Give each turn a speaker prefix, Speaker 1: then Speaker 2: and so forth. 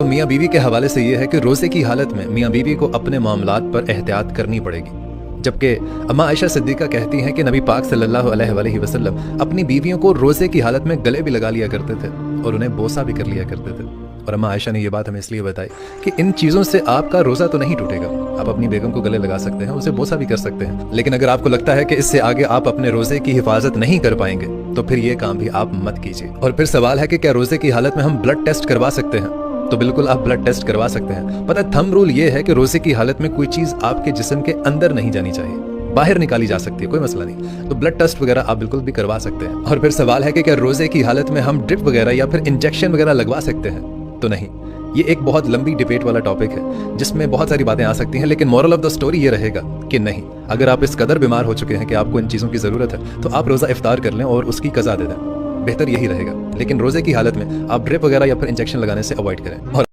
Speaker 1: मियाँ बीवी के हवाले से ये है कि रोज़े की हालत में मियाँ बीवी को अपने मामलात पर एहतियात करनी पड़ेगी, जबकि अम्मा आयशा सिद्दीक़ा कहती हैं कि नबी पाक सल्लल्लाहु अलैहि वसल्लम अपनी बीवियों को रोज़े की हालत में गले भी लगा लिया करते थे और उन्हें बोसा भी कर लिया करते थे। और अम्मा आयशा ने ये बात हमें इसलिए बताई कि इन चीज़ों से आपका रोज़ा तो नहीं टूटेगा। आप अपनी बेगम को गले लगा सकते हैं, उसे बोसा भी कर सकते हैं, लेकिन अगर आपको लगता है कि इससे आगे आप अपने रोज़े की हिफाजत नहीं कर पाएंगे तो फिर ये काम भी आप मत कीजिए। और फिर सवाल है कि क्या रोज़े की हालत में हम ब्लड टेस्ट करवा सकते हैं? तो बिल्कुल आप ब्लड टेस्ट करवा सकते हैं। पता है, थंब रूल ये है कि रोज़े की हालत में कोई चीज़ आपके जिस्म के अंदर नहीं जानी चाहिए, बाहर निकाली जा सकती है, कोई मसला नहीं। तो ब्लड टेस्ट वगैरह आप बिल्कुल भी करवा सकते हैं। और फिर सवाल है कि क्या रोज़े की हालत में हम ड्रिप वगैरह या फिर इंजेक्शन वगैरह लगवा सकते हैं? तो नहीं। ये एक बहुत लंबी डिबेट वाला टॉपिक है जिसमें बहुत सारी बातें आ सकती हैं, लेकिन मोरल ऑफ द स्टोरी ये रहेगा कि नहीं, अगर आप इस कदर बीमार हो चुके हैं कि आपको इन चीज़ों की ज़रूरत है तो आप रोज़ा इफ्तार कर लें और उसकी कज़ा दे दें, बेहतर यही रहेगा। लेकिन रोज़े की हालत में आप ड्रिप वगैरह या फिर इंजेक्शन लगाने से अवॉइड करें। और